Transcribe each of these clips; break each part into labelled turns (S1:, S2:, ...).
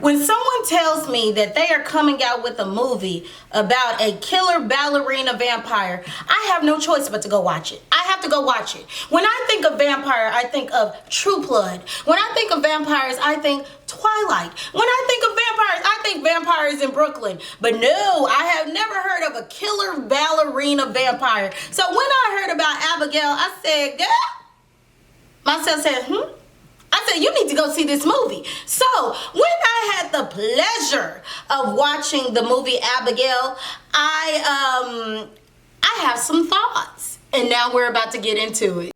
S1: When someone tells me that they are coming out with a movie about a killer ballerina vampire, I have no choice but to go watch it. I have to go watch it. When I think of vampire, I think of True Blood. When I think of vampires, I think Twilight. When I think of vampires, I think vampires in Brooklyn. But no, I have never heard of a killer ballerina vampire. So when I heard about Abigail, I said, girl, myself said, I said, you need to go see this movie. So when I had the pleasure of watching the movie Abigail, I have some thoughts. And now we're about to get into it.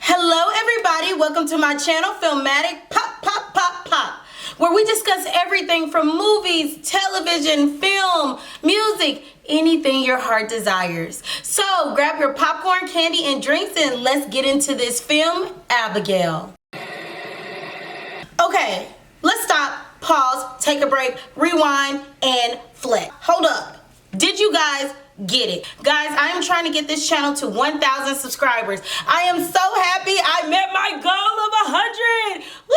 S1: Hello everybody, welcome to my channel, Film-A-Tic, pop, where we discuss everything from movies, television, film, music, anything your heart desires. So grab your popcorn, candy, and drinks and let's get into this film, Abigail. Okay, let's stop, pause, take a break, rewind, and flex. Hold up, did you guys get it? Guys, I am trying to get this channel to 1,000 subscribers. I am so happy I met my goal of 100. Woo!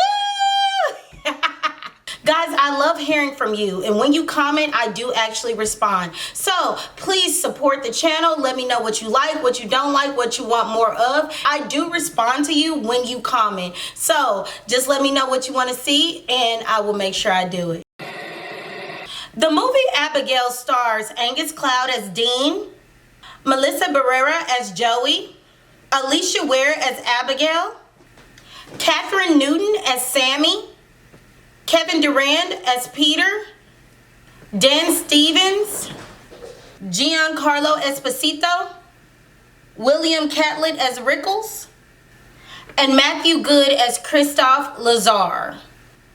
S1: Guys, I love hearing from you, and when you comment, I do actually respond. So please support the channel. Let me know what you like, what you don't like, what you want more of. I do respond to you when you comment. So just let me know what you want to see, and I will make sure I do it. The movie Abigail stars Angus Cloud as Dean, Melissa Barrera as Joey, Alicia Ware as Abigail, Catherine Newton as Sammy, Kevin Durand as Peter, Dan Stevens, Giancarlo Esposito, William Catlett as Rickles, and Matthew Good as Christophe Lazar.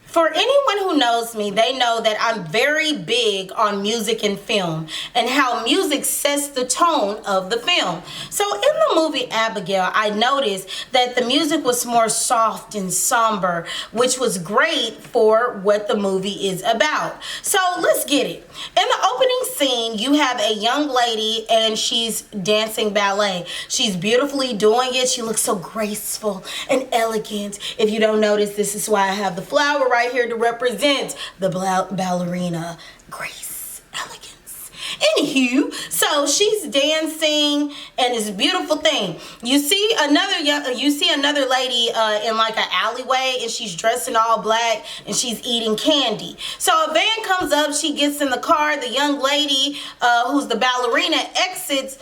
S1: For anyone who knows me, they know that I'm very big on music and film and how music sets the tone of the film. So in the movie Abigail, I noticed that the music was more soft and somber, which was great for what the movie is about. So let's get it. In the opening scene, you have a young lady and she's dancing ballet. She's beautifully doing it. She looks so graceful and elegant. If you don't notice, this is why I have the flower right here to represent the ballerina grace, elegance. Anywho, so she's dancing and it's a beautiful thing. You see another lady in like an alleyway, and she's dressed in all black and she's eating candy. So a van comes up, she gets in the car, the young lady who's the ballerina exits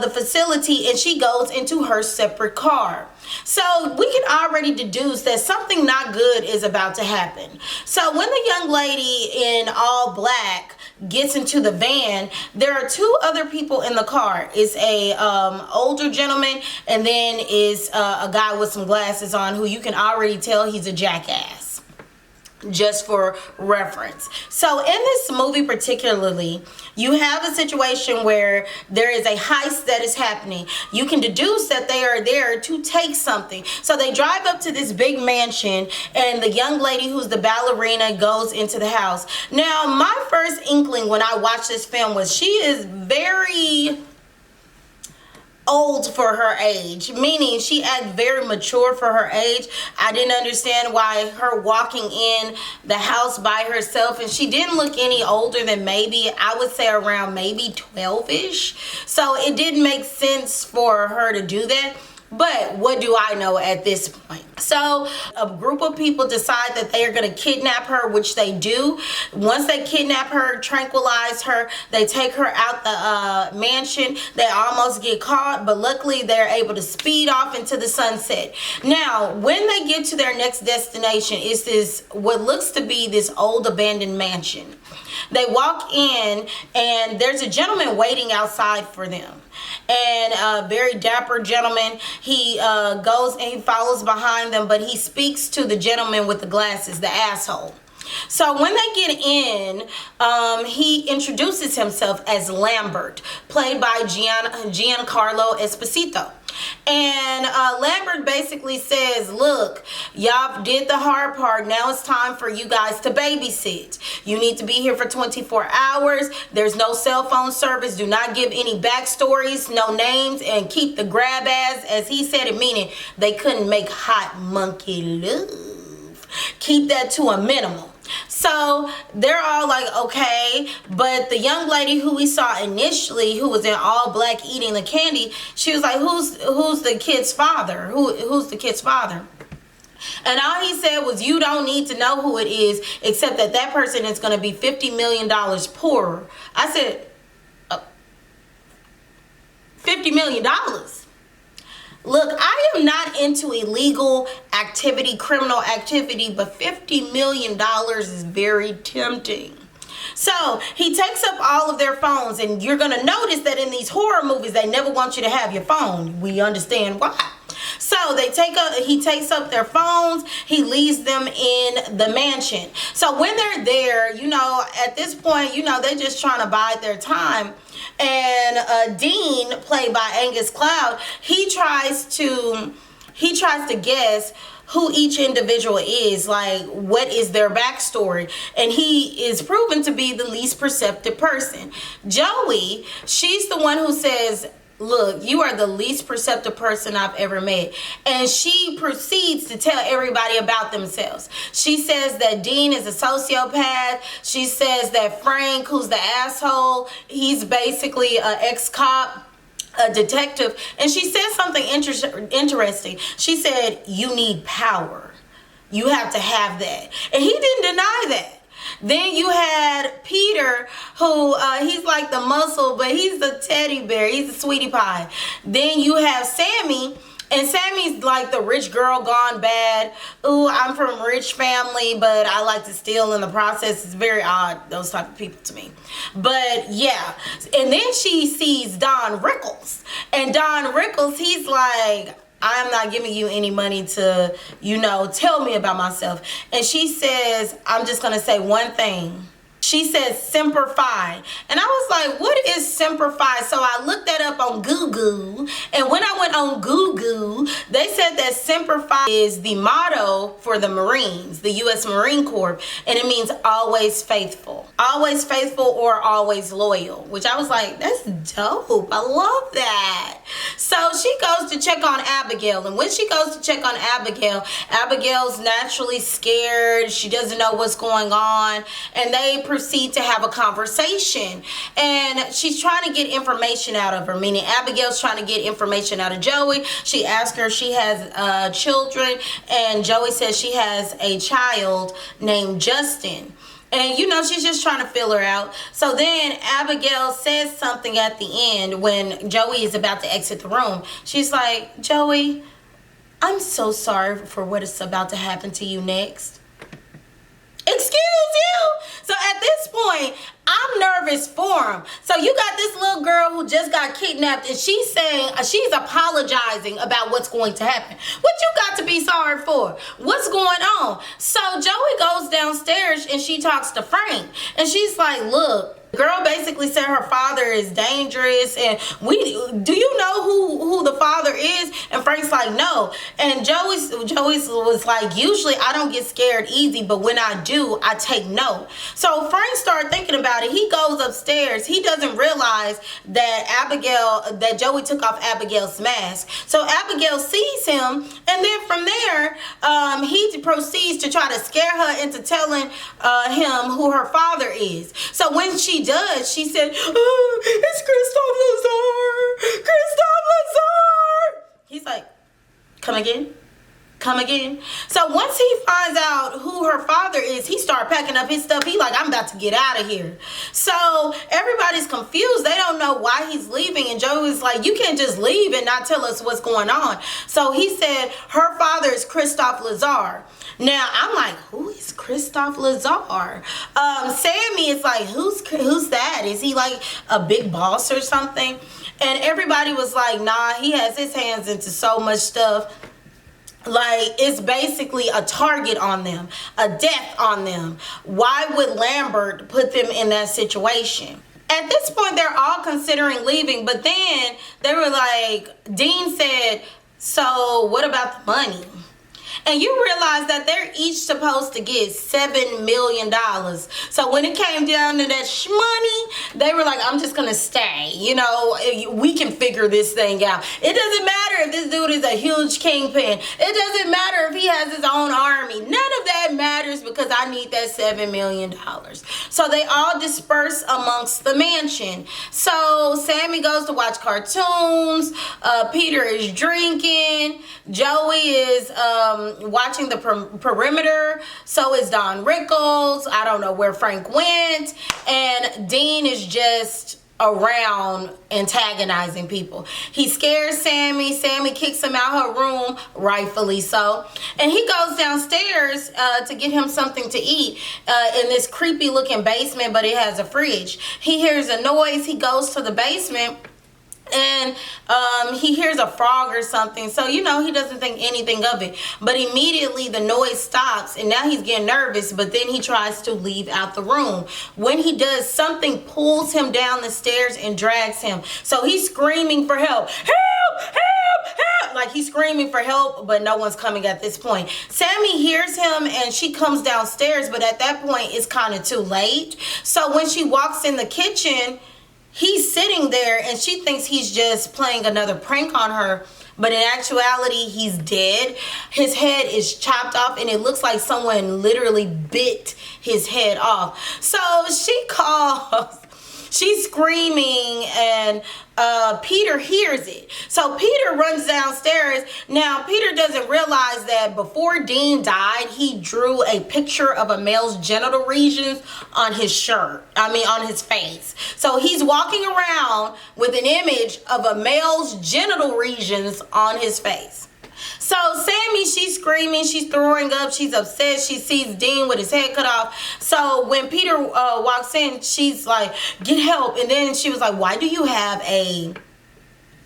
S1: the facility and she goes into her separate car. So we can already deduce that something not good is about to happen. So when the young lady in all black gets into the van, there are two other people in the car. It's a older gentleman, and then is a guy with some glasses on who you can already tell he's a jackass. Just for reference. So in this movie particularly, you have a situation where there is a heist that is happening. You can deduce that they are there to take something. So they drive up to this big mansion, and the young lady who's the ballerina goes into the house. Now, my first inkling when I watched this film was she is very old for her age, meaning she acted very mature for her age. I didn't understand why her walking in the house by herself, and she didn't look any older than maybe, I would say around maybe 12-ish. So it didn't make sense for her to do that. But what do I know at this point? So a group of people decide that they are going to kidnap her, which they do. Once they kidnap her, tranquilize her, they take her out the mansion. They almost get caught, but luckily they're able to speed off into the sunset. Now, when they get to their next destination, it's this, what looks to be this old abandoned mansion. They walk in and there's a gentleman waiting outside for them. And a very dapper gentleman, he goes and he follows behind them, but he speaks to the gentleman with the glasses, the asshole. So when they get in, he introduces himself as Lambert, played by Giancarlo Esposito. And Lambert basically says, look, y'all did the hard part. Now it's time for you guys to babysit. You need to be here for 24 hours. There's no cell phone service. Do not give any backstories, no names, and keep the grab as he said it, meaning they couldn't make hot monkey love. Keep that to a minimum. So they're all like, okay, but the young lady who we saw initially, who was in all black eating the candy, she was like, who's the kid's father? Who's the kid's father? And all he said was, you don't need to know who it is, except that person is going to be $50 million poorer. I said, $50 million? Look, I am not into illegal activity, criminal activity, but $50 million is very tempting. So he takes up all of their phones, and you're going to notice that in these horror movies, they never want you to have your phone. We understand why. So he takes up their phones. He leaves them in the mansion. So when they're there, you know, at this point, you know, they're just trying to bide their time. And Dean, played by Angus Cloud, he tries to guess who each individual is, like what is their backstory, and he is proven to be the least perceptive person. Joey, she's the one who says, look, you are the least perceptive person I've ever met. And she proceeds to tell everybody about themselves. She says that Dean is a sociopath. She says that Frank, who's the asshole, he's basically an ex-cop, a detective. And she said something interesting. She said, you need power. You have to have that. And he didn't deny that. Then you had Peter, who he's like the muscle, but he's the teddy bear. He's a sweetie pie. Then you have Sammy, and Sammy's like the rich girl gone bad. Ooh, I'm from a rich family, but I like to steal in the process. It's very odd, those type of people to me. But yeah, and then she sees Don Rickles, and Don Rickles, he's like, I'm not giving you any money to, you know, tell me about myself. And she says, I'm just going to say one thing. She says, Semper Fi. And I was like, what is Semper Fi? So I looked that up on Google. And when I went on Google, they said that Semper Fi is the motto for the Marines, the U.S. Marine Corps. And it means always faithful. Always faithful or always loyal. Which I was like, that's dope. I love that. So she goes to check on Abigail. And when she goes to check on Abigail, Abigail's naturally scared. She doesn't know what's going on. And they proceed to have a conversation, and she's trying to get information out of her, meaning Abigail's trying to get information out of Joey. She asks her if she has children, and Joey says she has a child named Justin. And you know, she's just trying to fill her out. So then Abigail says something at the end when Joey is about to exit the room. She's like, Joey, I'm so sorry for what is about to happen to you next. Excuse you? So at this point, I'm nervous for him. So you got this little girl who just got kidnapped, and she's saying, she's apologizing about what's going to happen. What you got to be sorry for? What's going on? So Joey goes downstairs and she talks to Frank, and she's like, look, the girl basically said her father is dangerous, and do you know who the father is? And Frank's like, no. And Joey was like, usually I don't get scared easy, but when I do, I take note. So Frank started thinking about it. He goes upstairs. He doesn't realize that Joey took off Abigail's mask. So Abigail sees him, and then from there, he proceeds to try to scare her into telling him who her father is. So when she does, she said, oh, it's Christophe Lazar. Christophe Lazar. He's like, come again? Come again? So once he finds out who her father is, he started packing up his stuff. He like, I'm about to get out of here. So everybody's confused. They don't know why he's leaving. And Joey's like, you can't just leave and not tell us what's going on. So he said her father is Christophe Lazar. Now I'm like, who is Christophe Lazar? Sammy is like, who's that? Is he like a big boss or something? And everybody was like, nah, he has his hands into so much stuff. Like, it's basically a target on them, a death on them. Why would Lambert put them in that situation? At this point, they're all considering leaving, but then they were like, Dean said, so what about the money? And you realize that they're each supposed to get $7 million. So when it came down to that money, they were like, I'm just going to stay. You know, we can figure this thing out. It doesn't matter if this dude is a huge kingpin. It doesn't matter if he has his own army. None of that matters because I need that $7 million. So they all disperse amongst the mansion. So Sammy goes to watch cartoons. Peter is drinking. Joey is watching the perimeter. So is Don Rickles. I don't know where Frank went. And Dean is just around antagonizing people. He scares Sammy. Sammy kicks him out her room, rightfully so. And he goes downstairs to get him something to eat in this creepy looking basement, but it has a fridge. He hears a noise. He goes to the basement. And he hears a frog or something, so you know he doesn't think anything of it, but immediately the noise stops and now he's getting nervous, but then he tries to leave out the room. When he does, something pulls him down the stairs and drags him, so he's screaming for help. Help, help, help, like he's screaming for help, but no one's coming at this point. Sammy hears him and she comes downstairs, but at that point it's kind of too late. So when she walks in the kitchen, he's sitting there and she thinks he's just playing another prank on her. But in actuality, he's dead. His head is chopped off and it looks like someone literally bit his head off. So she calls. She's screaming and Peter hears it. So Peter runs downstairs. Now Peter doesn't realize that before Dean died, he drew a picture of a male's genital regions on his shirt. On his face. So he's walking around with an image of a male's genital regions on his face. So Sammy, she's screaming, she's throwing up, she's upset. She sees Dean with his head cut off. So when Peter walks in, she's like, get help. And then she was like, why do you have a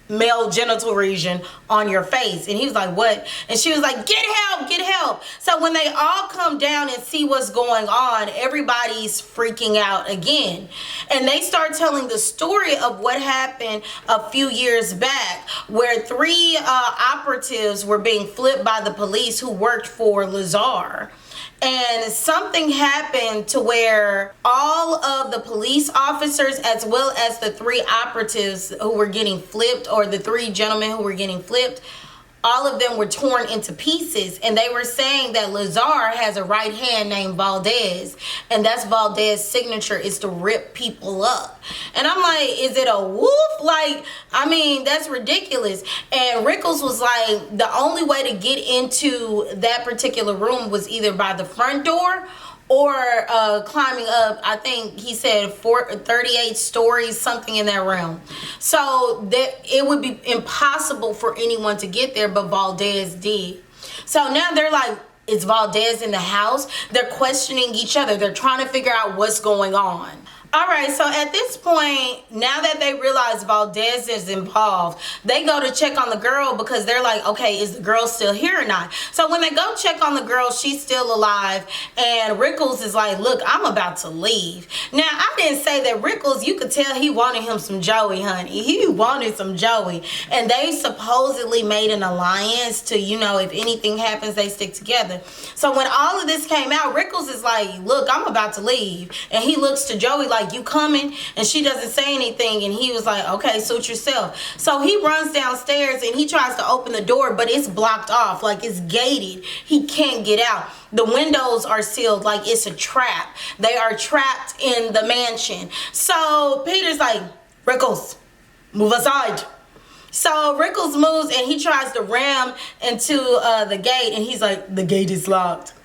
S1: male genital region on your face? And he was like, what? And she was like, get help, get help. So when they all come down and see what's going on, everybody's freaking out again. And they start telling the story of what happened a few years back, where 3 operatives were being flipped by the police who worked for Lazar. And something happened to where all of the police officers, as well as the 3 operatives who were getting flipped, or the 3 gentlemen who were getting flipped, all of them were torn into pieces. And they were saying that Lazar has a right hand named Valdez, and that's Valdez's signature, is to rip people up. And I'm like, is it a woof? Like, that's ridiculous. And Rickles was like, the only way to get into that particular room was either by the front door or climbing up, I think he said 38 stories, something in that realm. So that it would be impossible for anyone to get there, but Valdez did. So now they're like, is Valdez in the house? They're questioning each other. They're trying to figure out what's going on. All right, so at this point, now that they realize Valdez is involved, they go to check on the girl because they're like, okay, is the girl still here or not? So when they go check on the girl, she's still alive, and Rickles is like, look, I'm about to leave. Now, I didn't say that Rickles, you could tell he wanted him some Joey, honey. He wanted some Joey, and they supposedly made an alliance to, you know, if anything happens, they stick together. So when all of this came out, Rickles is like, look, I'm about to leave, and he looks to Joey like, you coming? And she doesn't say anything, and he was like, okay, suit yourself. So he runs downstairs and he tries to open the door, but it's blocked off, like it's gated. He can't get out. The windows are sealed, like it's a trap. They are trapped in the mansion. So Peter's like, Rickles, move aside. So Rickles moves and he tries to ram into the gate, and he's like, the gate is locked.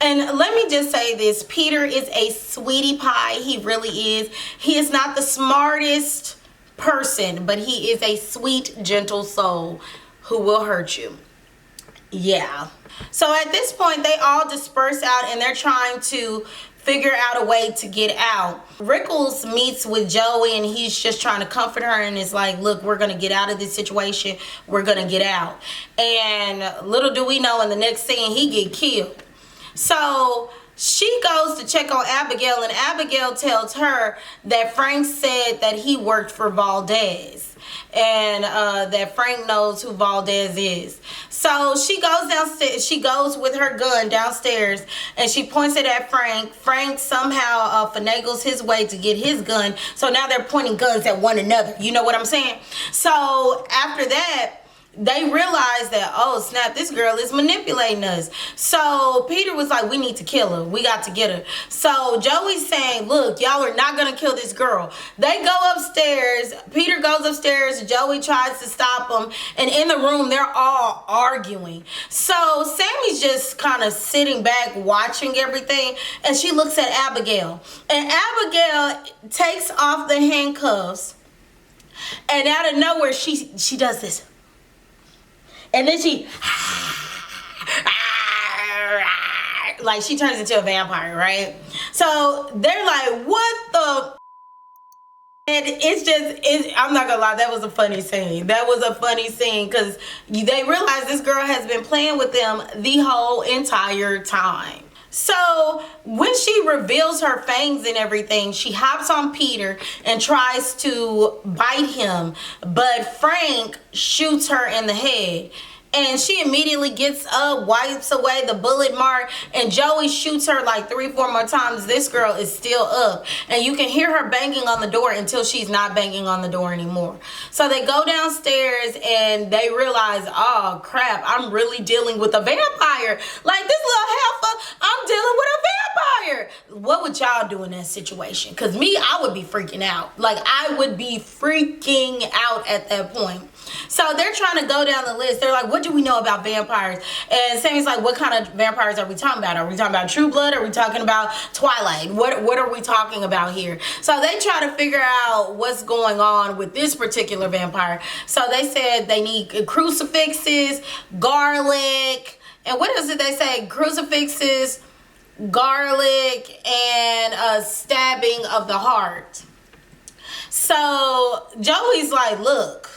S1: And let me just say this, Peter is a sweetie pie. He really is. He is not the smartest person, but he is a sweet, gentle soul who will hurt you. Yeah. So at this point, they all disperse out and they're trying to figure out a way to get out. Rickles meets with Joey and he's just trying to comfort her and is like, look, we're going to get out of this situation. We're going to get out. And little do we know, in the next scene, he get killed. So she goes to check on Abigail, and Abigail tells her that Frank said that he worked for Valdez, and that Frank knows who Valdez is. So she goes downstairs. She goes with her gun downstairs, and she points it at Frank. Frank somehow finagles his way to get his gun. So now they're pointing guns at one another. You know what I'm saying? So after that, they realized that, oh snap, this girl is manipulating us. So Peter was like, we need to kill her. We got to get her. So Joey's saying, look, y'all are not gonna kill this girl. They go upstairs. Peter goes upstairs. Joey tries to stop them, and in the room they're all arguing. So Sammy's just kind of sitting back watching everything, and she looks at Abigail, and Abigail takes off the handcuffs, and out of nowhere she does this. And then she, like, she turns into a vampire, right? So they're like, what the? And I'm not gonna lie, that was a funny scene. That was a funny scene because they realize this girl has been playing with them the whole entire time. So when she reveals her fangs and everything, she hops on Peter and tries to bite him, but Frank shoots her in the head. And she immediately gets up, wipes away the bullet mark, and Joey shoots her like 3-4 more times. This girl is still up, and you can hear her banging on the door until she's not banging on the door anymore. So they go downstairs and they realize, oh crap, I'm really dealing with a vampire. Like, this little heifer, I'm dealing with a vampire. What would y'all do in that situation? Because me, I would be freaking out. Like, I would be freaking out at that point. So they're trying to go down the list. They're like, what do we know about vampires? And Sammy's like, what kind of vampires are we talking about? Are we talking about True Blood? Are we talking about Twilight? What are we talking about here? So they try to figure out what's going on with this particular vampire. So they said they need crucifixes, garlic, and what else did they say? Crucifixes, garlic, and stabbing of the heart. So Joey's like, look,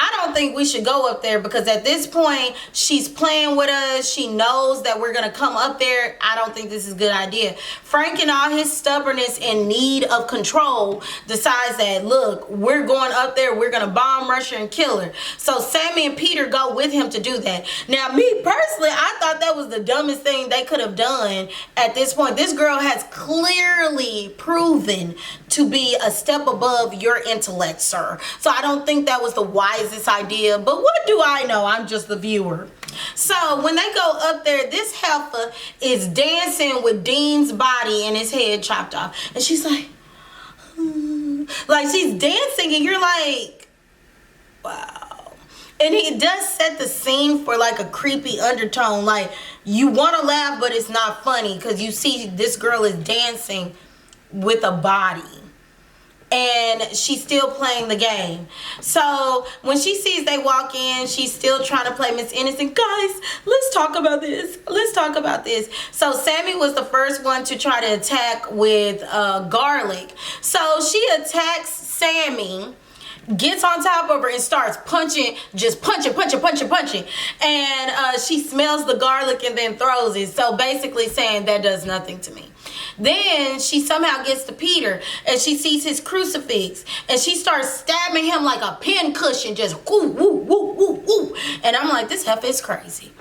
S1: I don't think we should go up there because at this point, she's playing with us. She knows that we're going to come up there. I don't think this is a good idea. Frank, in all his stubbornness and need of control, decides that, look, we're going up there. We're going to bomb rush her and kill her. So Sammy and Peter go with him to do that. Now, me personally, I thought that was the dumbest thing they could have done at this point. This girl has clearly proven to be a step above your intellect, sir. So I don't think that was the wisest idea, but what do I know? I'm just the viewer. So when they go up there, this heifer is dancing with Dean's body and his head chopped off, and she's like, like she's dancing, and you're like, wow. And he does set the scene for like a creepy undertone, like you want to laugh but it's not funny because you see this girl is dancing with a body. And she's still playing the game. So when she sees they walk in, she's still trying to play Miss Innocent. Guys, let's talk about this. Let's talk about this. So Sammy was the first one to try to attack with garlic. So she attacks Sammy, gets on top of her and starts punching, just punching. And she smells the garlic and then throws it. So basically saying that does nothing to me. Then she somehow gets to Peter and she sees his crucifix and she starts stabbing him like a pin cushion, just woo, woo, woo, woo, woo. And I'm like, this heifer is crazy.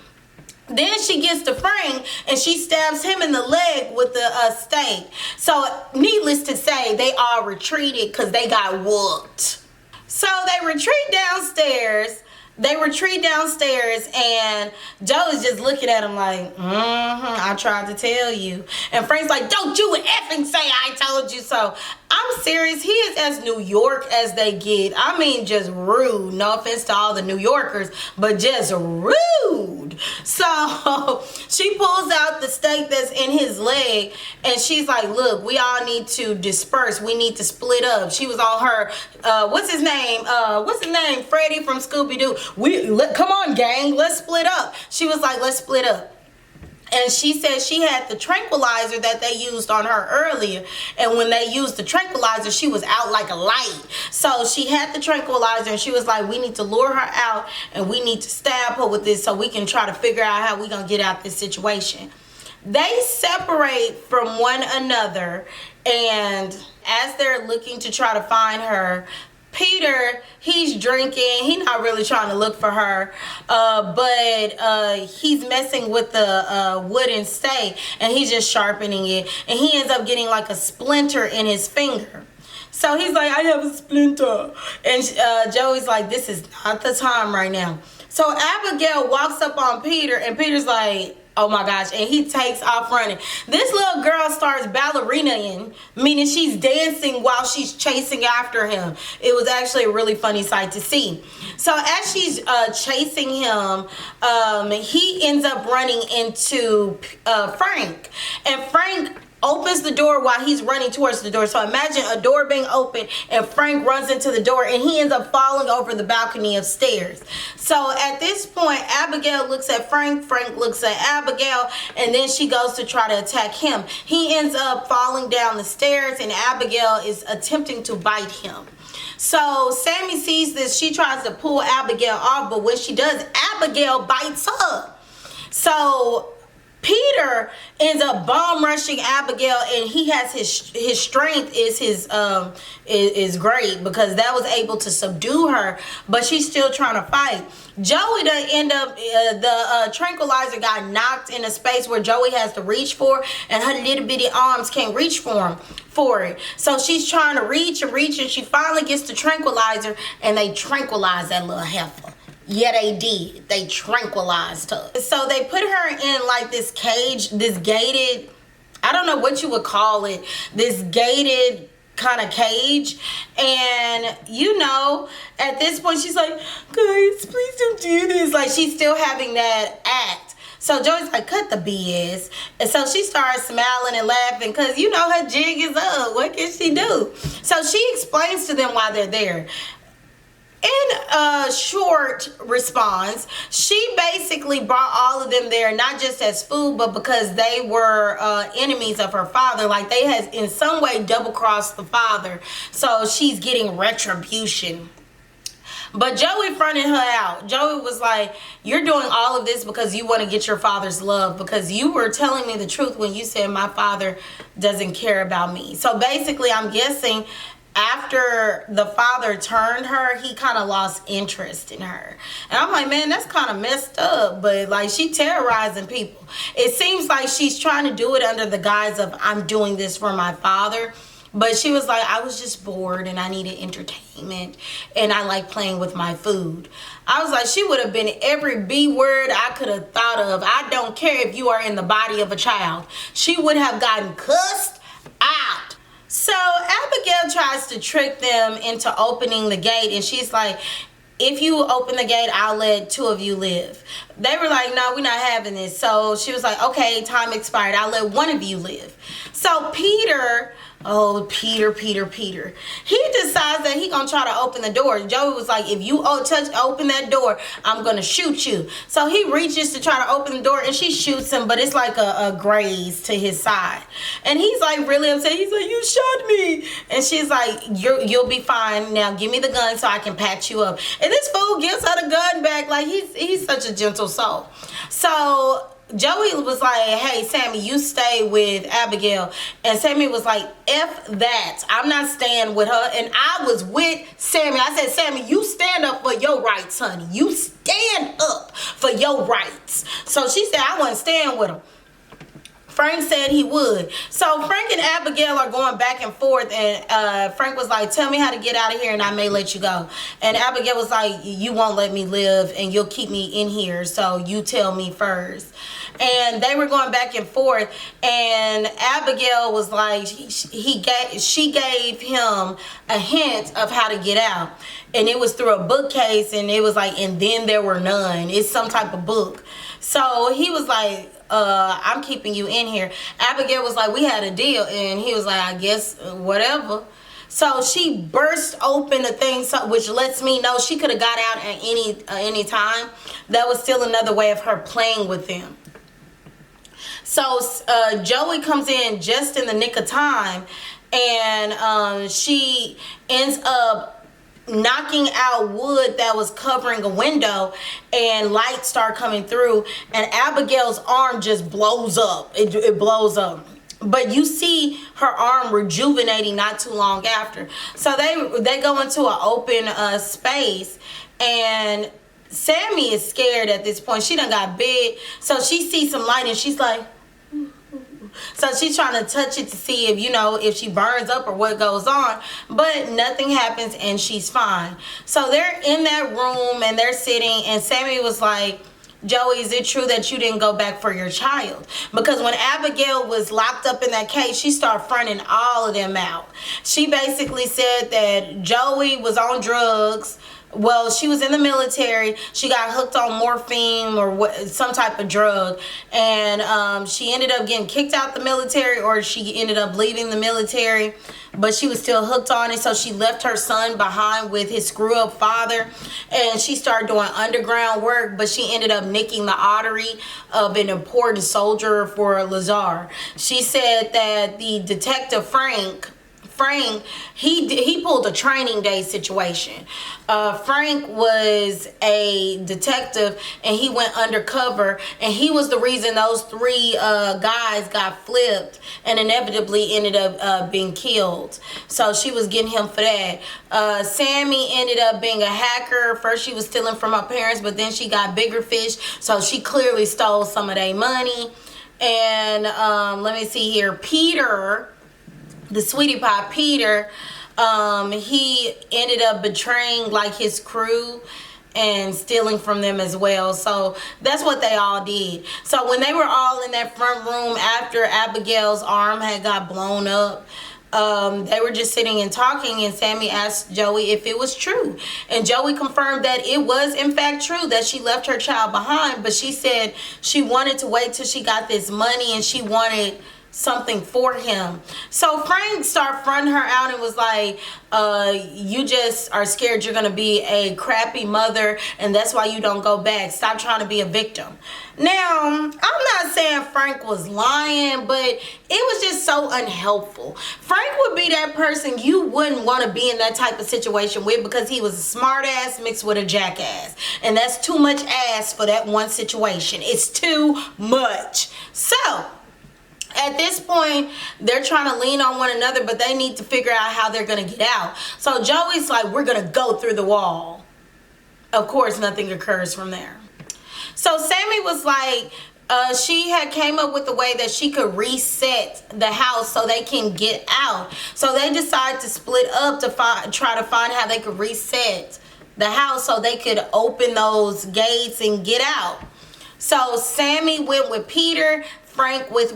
S1: Then she gets to Frank and she stabs him in the leg with the stake. So needless to say, they all retreated because they got whooped. So they retreat downstairs. And Joe is just looking at him like, I tried to tell you. And Frank's like, don't you effing say I told you so. I'm serious. He is as New York as they get. I mean, just rude. No offense to all the New Yorkers, but just rude. So she pulls out the stake that's in his leg and she's like, look, we all need to disperse. We need to split up. She was on her, what's his name? Freddie from Scooby-Doo. Come on, gang, let's split up. She was like, let's split up. And she said she had the tranquilizer that they used on her earlier. And when they used the tranquilizer, she was out like a light. So she had the tranquilizer and she was like, we need to lure her out and we need to stab her with this so we can try to figure out how we're going to get out this situation. They separate from one another, and as they're looking to try to find her, Peter, he's drinking. He's not really trying to look for her, but he's messing with the wooden stake, and he's just sharpening it, and he ends up getting like a splinter in his finger. So he's like, I have a splinter. And Joey's like, this is not the time right now. So Abigail walks up on Peter, and Peter's like, oh my gosh, and he takes off running. This little girl starts ballerinaing, meaning she's dancing while she's chasing after him. It was actually a really funny sight to see. So as she's chasing him, he ends up running into Frank. And Frank opens the door while he's running towards the door. So imagine a door being open and Frank runs into the door, and he ends up falling over the balcony of stairs. So at this point, Abigail looks at Frank, Frank looks at Abigail, and then she goes to try to attack him. He ends up falling down the stairs, and Abigail is attempting to bite him. So Sammy sees this. She tries to pull Abigail off, but when she does, Abigail bites her. So Peter ends up bomb rushing Abigail, and he has his strength is great because that was able to subdue her, but she's still trying to fight. Joey done end up the tranquilizer got knocked in a space where Joey has to reach for, and her little bitty arms can't reach for it. So she's trying to reach, and she finally gets the tranquilizer, and they tranquilize that little heifer. Yeah, they did. They tranquilized her. So they put her in like this cage, this gated, I don't know what you would call it, this gated kind of cage. And you know, at this point she's like, guys, please don't do this. Like, she's still having that act. So Joey's like, cut the BS. And so she starts smiling and laughing because, you know, her jig is up. What can she do? So she explains to them why they're there. In a short response, she basically brought all of them there not just as food, but because they were enemies of her father. Like, they had in some way double-crossed the father. So she's getting retribution. But Joey fronted her out. Joey was like, you're doing all of this because you want to get your father's love, because you were telling me the truth when you said my father doesn't care about me. So basically, I'm guessing after the father turned her, he kind of lost interest in her. And I'm like, man, that's kind of messed up. But like, she terrorizing people. It seems like she's trying to do it under the guise of, I'm doing this for my father. But she was like, I was just bored and I needed entertainment and I like playing with my food. I was like, she would have been every B word I could have thought of. I don't care if you are in the body of a child. She would have gotten cussed out. So Abigail tries to trick them into opening the gate, and she's like, if you open the gate, I'll let two of you live. They were like, no, we're not having this. So she was like, okay, time expired. I'll let one of you live. So Peter, oh, Peter. He decides that he gonna try to open the door. Joey was like, if you open that door, I'm gonna shoot you. So he reaches to try to open the door, and she shoots him, but it's like a graze to his side. And he's like really upset. He's like, you shot me. And she's like, you'll be fine. Now give me the gun so I can patch you up. And this fool gives her the gun back. Like, he's such a gentle soul. So Joey was like, hey, Sammy, you stay with Abigail. And Sammy was like, F that. I'm not staying with her. And I was with Sammy. I said, Sammy, you stand up for your rights, honey. You stand up for your rights. So she said, I wasn't staying with him. Frank said he would. So Frank and Abigail are going back and forth, and Frank was like, tell me how to get out of here and I may let you go. And Abigail was like, you won't let me live and you'll keep me in here, so you tell me first. And they were going back and forth, and Abigail was like, she gave him a hint of how to get out. And it was through a bookcase, and it was like, and then there were none. It's some type of book. So he was like, I'm keeping you in here. Abigail was like, we had a deal. And he was like, I guess whatever. So she burst open the thing, which lets me know she could have got out at any time. That was still another way of her playing with them. So Joey comes in just in the nick of time, and she ends up knocking out wood that was covering a window, and lights start coming through, and Abigail's arm just blows up. It blows up. But you see her arm rejuvenating not too long after. So they go into an open space, and Sammy is scared at this point. She done got big. So she sees some light and she's like, so she's trying to touch it to see if, you know, if she burns up or what goes on. But nothing happens and she's fine. So they're in that room and they're sitting, and Sammy was like, Joey, is it true that you didn't go back for your child? Because when Abigail was locked up in that cage, she started fronting all of them out. She basically said that Joey was on drugs. Well, she was in the military. She got hooked on morphine or some type of drug, and she ended up getting kicked out the military, or she ended up leaving the military, but she was still hooked on it. So she left her son behind with his screw up father, and she started doing underground work, but she ended up nicking the artery of an important soldier for Lazar. She said that the detective Frank, he pulled a Training Day situation. Frank was a detective, and he went undercover, and he was the reason those three guys got flipped and inevitably ended up being killed. So she was getting him for that. Sammy ended up being a hacker. First she was stealing from her parents, but then she got bigger fish, so she clearly stole some of their money. And let me see here, Peter, the sweetie pie Peter, he ended up betraying like his crew and stealing from them as well. So that's what they all did. So when they were all in that front room after Abigail's arm had got blown up, they were just sitting and talking, and Sammy asked Joey if it was true, and Joey confirmed that it was in fact true, that she left her child behind, but she said she wanted to wait till she got this money and she wanted something for him. So Frank started fronting her out and was like, you just are scared you're gonna be a crappy mother, and that's why you don't go back. Stop trying to be a victim. Now, I'm not saying Frank was lying, but it was just so unhelpful. Frank would be that person you wouldn't want to be in that type of situation with, because he was a smart ass mixed with a jackass, and that's too much ass for that one situation. It's too much. So at this point, they're trying to lean on one another, but they need to figure out how they're going to get out. So Joey's like, we're going to go through the wall. Of course, nothing occurs from there. So Sammy was like, she had came up with a way that she could reset the house so they can get out. So they decided to split up to try to find how they could reset the house so they could open those gates and get out. So Sammy went with Peter, Frank went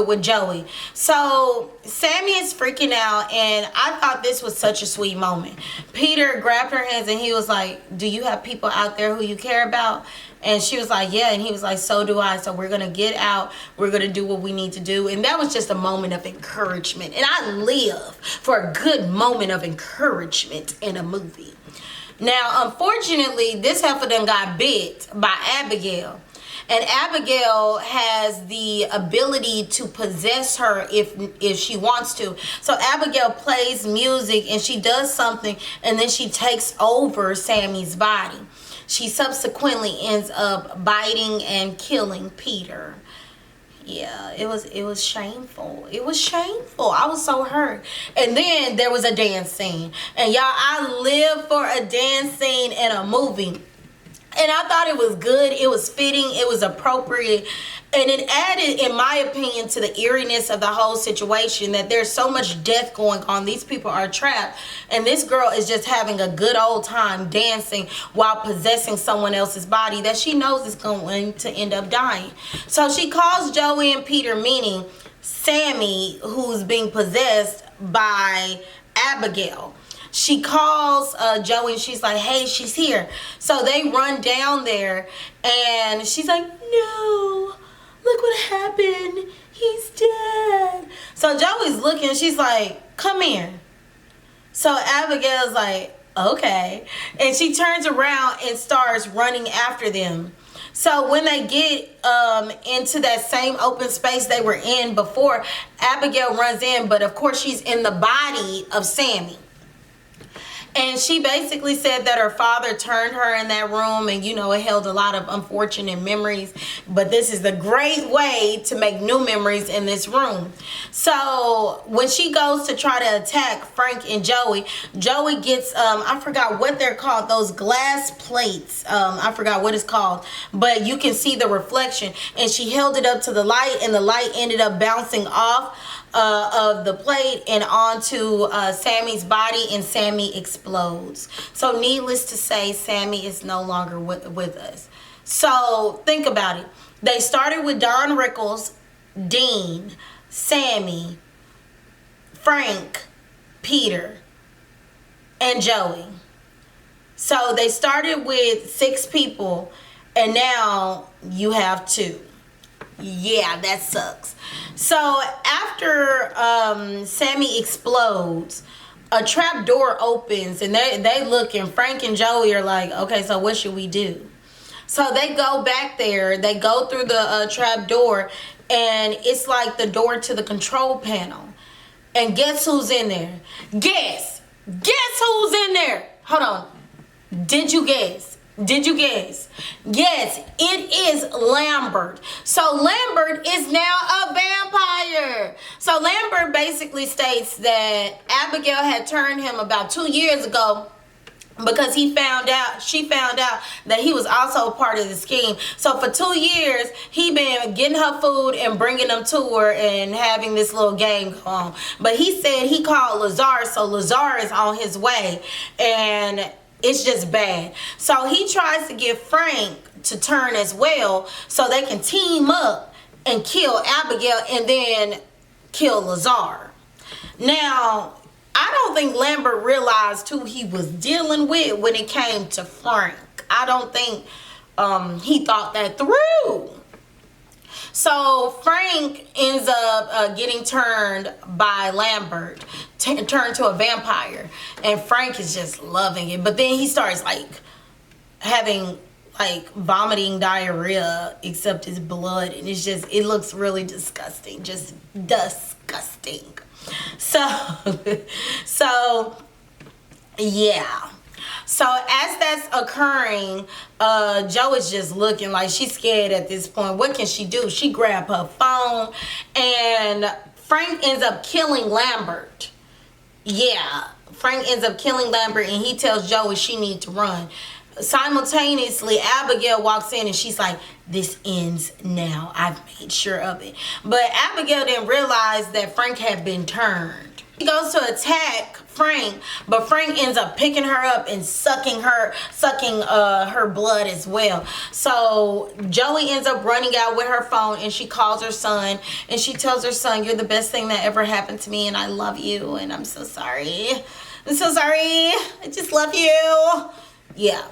S1: with Joey. So Sammy is freaking out, and I thought this was such a sweet moment. Peter grabbed her hands and he was like, do you have people out there who you care about? And she was like, yeah. And he was like, so do I. So we're going to get out. We're going to do what we need to do. And that was just a moment of encouragement. And I live for a good moment of encouragement in a movie. Now, unfortunately, this heifer done got bit by Abigail. And Abigail has the ability to possess her if she wants to. So Abigail plays music and she does something, and then she takes over Sammy's body. She subsequently ends up biting and killing Peter. Yeah, it was shameful. It was shameful. I was so hurt. And then there was a dance scene. And y'all, I live for a dance scene in a movie. And I thought it was good. It was fitting. It was appropriate. And it added, in my opinion, to the eeriness of the whole situation, that there's so much death going on. These people are trapped. And this girl is just having a good old time dancing while possessing someone else's body that she knows is going to end up dying. So she calls Joey and Peter, meaning Sammy, who's being possessed by Abigail. She calls Joey and she's like, hey, she's here. So they run down there and she's like, no, look what happened. He's dead. So Joey's looking, she's like, come here. So Abigail's like, okay. And she turns around and starts running after them. So when they get into that same open space they were in before, Abigail runs in, but of course she's in the body of Sammy. And she basically said that her father turned her in that room, and you know, it held a lot of unfortunate memories, but this is the great way to make new memories in this room. So when she goes to try to attack Frank and Joey, Joey gets I forgot what they're called, those glass plates, I forgot what it's called, but you can see the reflection, and she held it up to the light, and the light ended up bouncing off of the plate and onto Sammy's body, and Sammy explodes. So needless to say, Sammy is no longer with us. So think about it. They started with Don Rickles, Dean, Sammy, Frank, Peter, and Joey. So they started with 6 people, and now you have 2. Yeah, that sucks. So after Sammy explodes, a trap door opens, and they look, and Frank and Joey are like, okay, so what should we do? So they go back there, they go through the trap door, and it's like the door to the control panel. And guess who's in there? Guess who's in there? Hold on. Did you guess? Did you guess? Yes, it is Lambert. So Lambert is now a vampire. So Lambert basically states that Abigail had turned him about 2 years ago because she found out that he was also a part of the scheme. So for 2 years, he been getting her food and bringing them to her and having this little game go on. But he said he called Lazar, so Lazar is on his way, and it's just bad. So he tries to get Frank to turn as well so they can team up and kill Abigail and then kill Lazar. Now, I don't think Lambert realized who he was dealing with when it came to Frank. I don't think he thought that through. So Frank ends up getting turned by Lambert, turned to a vampire, and Frank is just loving it. But then he starts like having like vomiting diarrhea, except his blood, and it's just, it looks really disgusting, just disgusting. So yeah. So as that's occurring, Joe is just looking like she's scared at this point. What can she do? She grabbed her phone, and Frank ends up killing Lambert. Yeah, Frank ends up killing Lambert, and he tells Joey she needs to run. Simultaneously, Abigail walks in, and she's like, this ends now. I've made sure of it. But Abigail didn't realize that Frank had been turned. He goes to attack Frank, but Frank ends up picking her up and sucking her blood as well. So Joey ends up running out with her phone, and she calls her son, and she tells her son, you're the best thing that ever happened to me, and I love you, and I'm so sorry. I'm so sorry. I just love you. Yeah.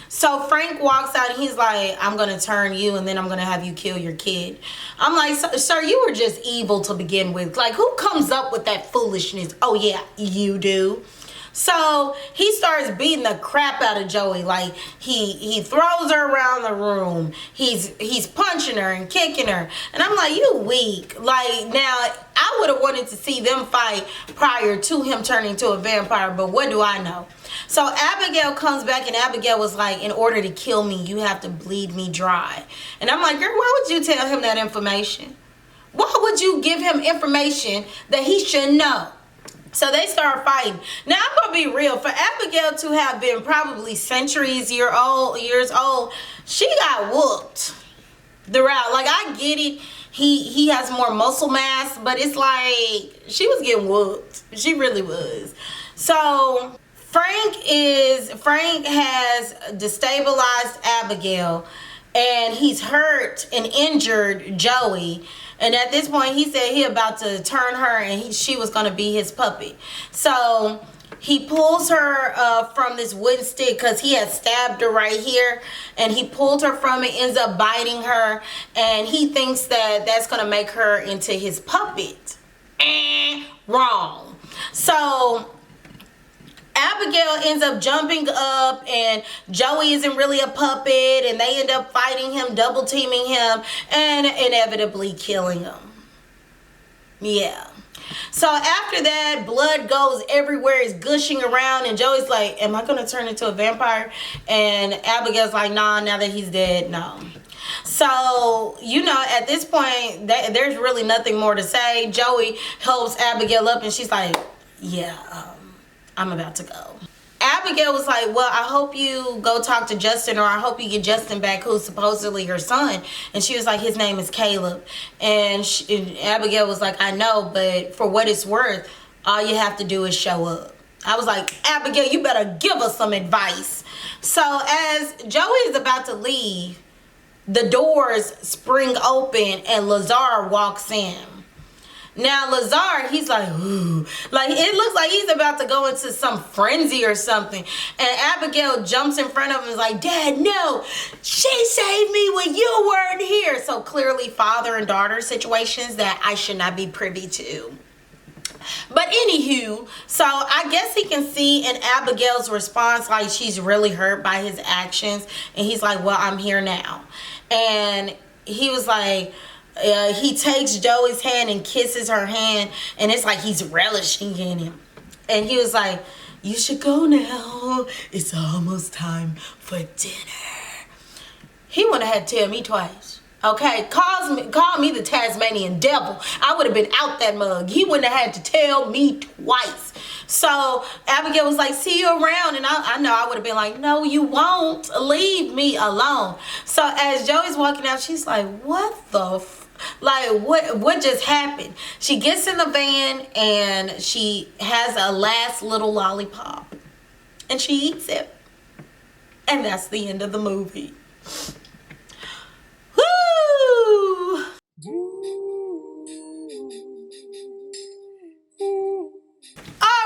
S1: So Frank walks out, and he's like, I'm going to turn you, and then I'm going to have you kill your kid. I'm like, sir, you were just evil to begin with. Like, who comes up with that foolishness? Oh, yeah, you do. So he starts beating the crap out of Joey. Like, he throws her around the room. He's punching her and kicking her. And I'm like, you weak. Like, now, I would have wanted to see them fight prior to him turning to a vampire, but what do I know? So Abigail comes back, and Abigail was like, in order to kill me, you have to bleed me dry. And I'm like, girl, why would you tell him that information? Why would you give him information that he should know? So they start fighting. Now, I'm going to be real. For Abigail to have been probably centuries years old, she got whooped throughout. Like, I get it. He has more muscle mass, but it's like she was getting whooped. She really was. So Frank has destabilized Abigail, and he's hurt and injured Joey. And at this point, he said he about to turn her, and she was going to be his puppet. So he pulls her from this wooden stick because he had stabbed her right here. And he pulled her from it, ends up biting her. And he thinks that that's going to make her into his puppet. Wrong. So Abigail ends up jumping up, and Joey isn't really a puppet, and they end up fighting him, double teaming him, and inevitably killing him. Yeah. So after that, blood goes everywhere, it's gushing around, and Joey's like, am I gonna turn into a vampire? And Abigail's like, nah, now that he's dead, no. So, you know, at this point, there's really nothing more to say. Joey helps Abigail up, and she's like, yeah, I'm about to go. Abigail was like, well, I hope you go talk to Justin, or I hope you get Justin back, who's supposedly her son. And she was like, his name is Caleb. And Abigail was like, I know, but for what it's worth, all you have to do is show up. I was like, Abigail, you better give us some advice. So as Joey is about to leave, the doors spring open and Lazar walks in. Now Lazar, he's like, ooh, like it looks like he's about to go into some frenzy or something. And Abigail jumps in front of him and is like, Dad, no, she saved me when you weren't here. So clearly father and daughter situations that I should not be privy to. But anywho, so I guess he can see in Abigail's response like she's really hurt by his actions. And he's like, well, I'm here now. And he was like, he takes Joey's hand and kisses her hand, and it's like he's relishing in him. And he was like, you should go now. It's almost time for dinner. He wouldn't have had to tell me twice. Okay, call me the Tasmanian devil. I would have been out that mug. He wouldn't have had to tell me twice. So Abigail was like, see you around. And I know I would have been like, no, you won't. Leave me alone. So as Joey's walking out, she's like, what the like what just happened? She gets in the van and she has a last little lollipop and she eats it. And that's the end of the movie. Woo!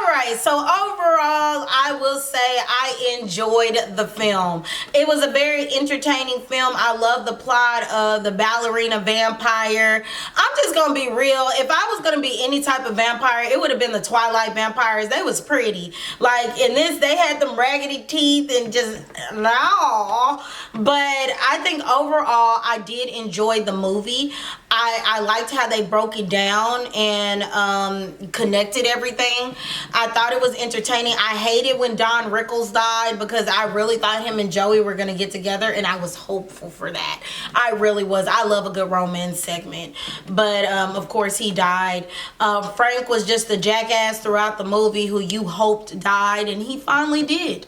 S1: Alright, so overall, I will say I enjoyed the film. It was a very entertaining film. I love the plot of the ballerina vampire. I'm just gonna be real. If I was gonna be any type of vampire, it would have been the Twilight vampires. They was pretty. Like in this, they had them raggedy teeth and just, no. But I think overall, I did enjoy the movie. I liked how they broke it down and connected everything. I thought it was entertaining. I hated when Don Rickles died because I really thought him and Joey were going to get together, and I was hopeful for that. I really was. I love a good romance segment. But, of course, he died. Frank was just a jackass throughout the movie who you hoped died, and he finally did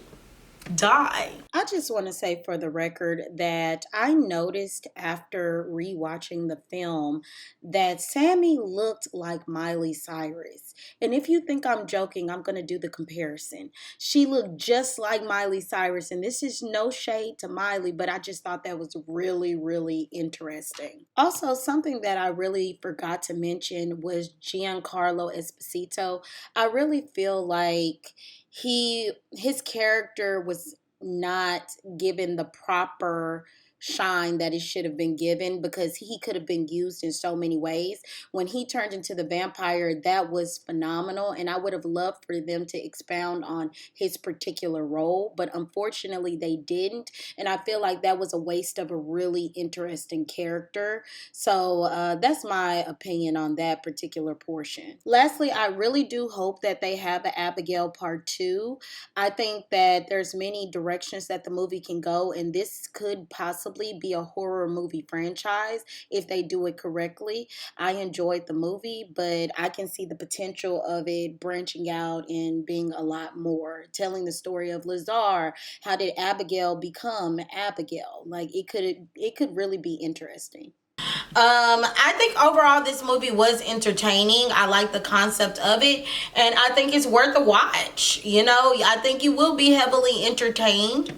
S1: die. I just want to say for the record that I noticed after rewatching the film that Sammy looked like Miley Cyrus. And if you think I'm joking, I'm going to do the comparison. She looked just like Miley Cyrus. And this is no shade to Miley, but I just thought that was really, really interesting. Also, something that I really forgot to mention was Giancarlo Esposito. I really feel like his character was not given the proper shine that it should have been given because he could have been used in so many ways. When he turned into the vampire, that was phenomenal, and I would have loved for them to expound on his particular role, but unfortunately they didn't, and I feel like that was a waste of a really interesting character. So that's my opinion on that particular portion. Lastly, I really do hope that they have an Abigail part 2. I think that there's many directions that the movie can go, and this could possibly be a horror movie franchise if they do it correctly. I enjoyed the movie, but I can see the potential of it branching out and being a lot more, telling the story of Lazar. How did Abigail become Abigail? Like it could really be interesting. I think overall this movie was entertaining. I like the concept of it, and I think it's worth a watch. You know, I think you will be heavily entertained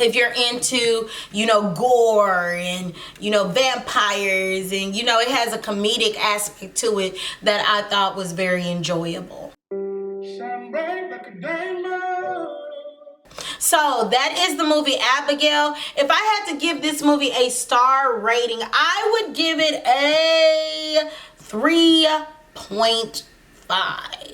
S1: if you're into, you know, gore and, you know, vampires, and, you know, it has a comedic aspect to it that I thought was very enjoyable. So that is the movie Abigail. If I had to give this movie a star rating, I would give it a 3.5. 5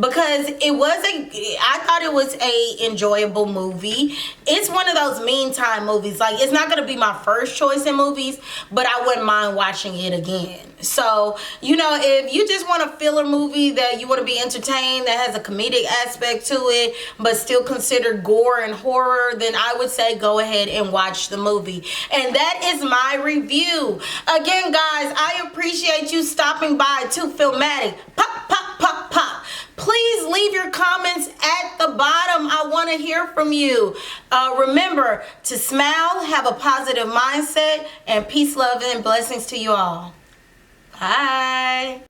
S1: because I thought it was a enjoyable movie. It's one of those meantime movies. Like, it's not gonna be my first choice in movies, but I wouldn't mind watching it again. So, you know, if you just want a filler movie that you want to be entertained, that has a comedic aspect to it, but still considered gore and horror, then I would say go ahead and watch the movie. And that is my review. Again, guys, I appreciate you stopping by to Film-A-Tic. Pop, pop, pop, pop. Please leave your comments at the bottom. I want to hear from you. Remember to smile, have a positive mindset, and peace, love, and blessings to you all. Bye.